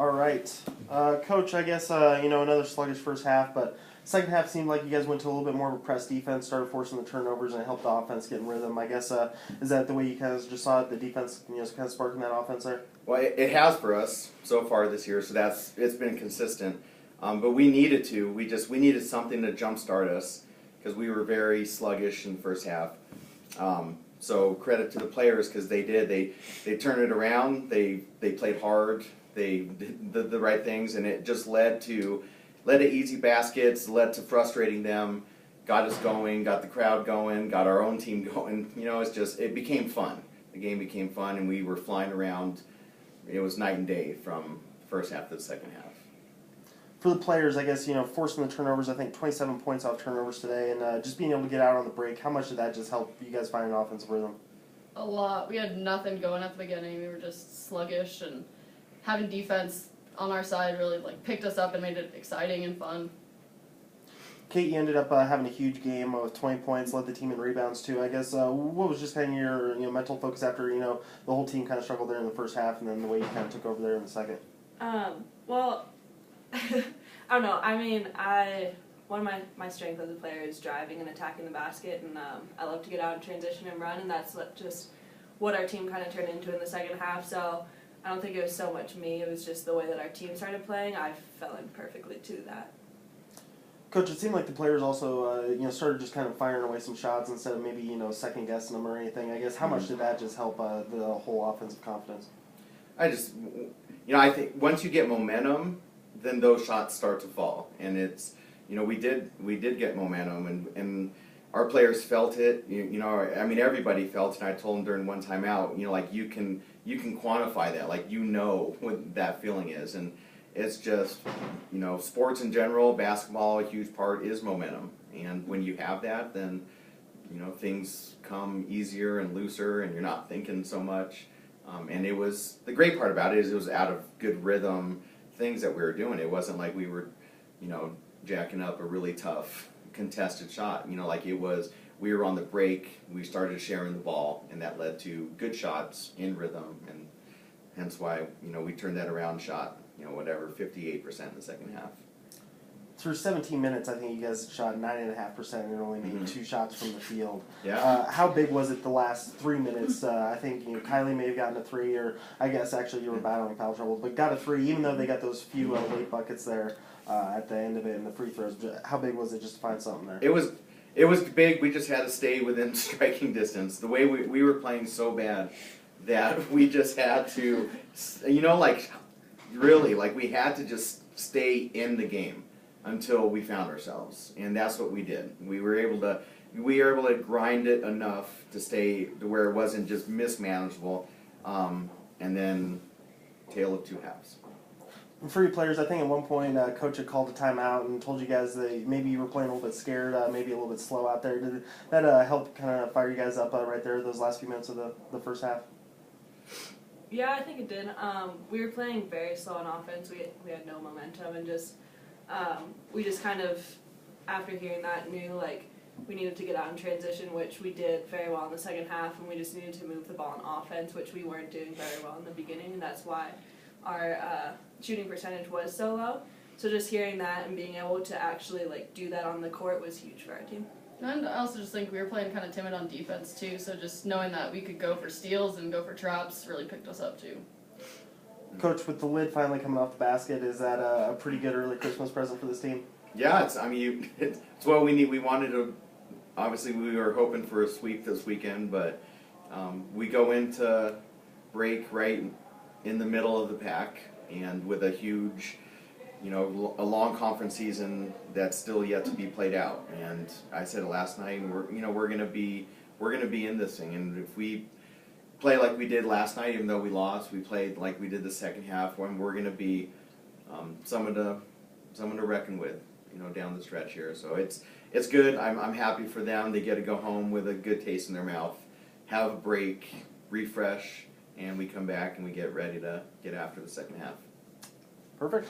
All right, Coach. I guess another sluggish first half, but second half seemed like you guys went to a little bit more of a press defense, started forcing the turnovers, and it helped the offense get in rhythm. I guess is that the way you guys just saw it? The defense, kind of sparking that offense there. Well, it has for us so far this year, so it's been consistent. But we needed to. We needed something to jumpstart us because we were very sluggish in the first half. So credit to the players because they did. They turned it around. They played hard. They did the right things, and it just led to easy baskets, led to frustrating them, got us going, got the crowd going, got our own team going. It became fun. The game became fun, and we were flying around. It was night and day from the first half to the second half. For the players, I guess, forcing the turnovers, I think 27 points off turnovers today, and just being able to get out on the break, how much did that just help you guys find an offensive rhythm? A lot. We had nothing going at the beginning. We were just sluggish, and having defense on our side really picked us up and made it exciting and fun. Kate, you ended up having a huge game with 20 points, led the team in rebounds too. I guess what was just kind of your mental focus after the whole team kind of struggled there in the first half, and then the way you kind of took over there in the second? Well, I don't know. I mean, one of my strengths as a player is driving and attacking the basket, and I love to get out and transition and run, and that's what our team kind of turned into in the second half. So I don't think it was so much me. It was just the way that our team started playing. I fell in perfectly to that. Coach, it seemed like the players also started just kind of firing away some shots instead of maybe second guessing them or anything. I guess how much did that just help the whole offensive confidence? I think once you get momentum, then those shots start to fall, and we did get momentum, and our players felt it. Everybody felt it. And I told them during one timeout, you can quantify that, what that feeling is, and it's just sports in general, basketball, a huge part is momentum, and when you have that, then things come easier and looser, and you're not thinking so much. And it was the great part about it is it was out of good rhythm things that we were doing. It wasn't like we were, jacking up a really tough contested shot. It was we were on the break, we started sharing the ball, and that led to good shots in rhythm, and hence why we turned that around, shot 58% in the second half. Through 17 minutes, I think you guys shot 9.5% and only made 2 shots from the field. Yeah. How big was it the last 3 minutes? I think Kylie may have gotten a 3, or I guess actually you were battling foul trouble, but got a 3, even though they got those few late buckets there at the end of it and the free throws. How big was it just to find something there? It was big. We just had to stay within striking distance. The way we were playing so bad that we just had to, really, we had to just stay in the game until we found ourselves, and that's what we did. We were able to grind it enough to stay to where it wasn't just mismanageable, and then tale of two halves. And for you players, I think at one point Coach had called a timeout and told you guys that maybe you were playing a little bit scared, maybe a little bit slow out there. Did that help kind of fire you guys up right there those last few minutes of the first half? Yeah, I think it did. We were playing very slow on offense. We had no momentum, and we just kind of, after hearing that, knew we needed to get out in transition, which we did very well in the second half, and we just needed to move the ball on offense, which we weren't doing very well in the beginning, and that's why our shooting percentage was so low. So just hearing that and being able to actually do that on the court was huge for our team. And I also just think we were playing kind of timid on defense too, so just knowing that we could go for steals and go for traps really picked us up too. Coach, with the lid finally coming off the basket, is that a pretty good early Christmas present for this team? Yeah, it's what we need. We wanted to. Obviously, we were hoping for a sweep this weekend, but we go into break right in the middle of the pack, and with a huge, a long conference season that's still yet to be played out. And I said it last night, we're gonna be in this thing, and if we play like we did last night, even though we lost, we played like we did the second half, when we're going to be someone to reckon with, down the stretch here. So it's good. I'm happy for them. They get to go home with a good taste in their mouth, have a break, refresh, and we come back and we get ready to get after the second half. Perfect.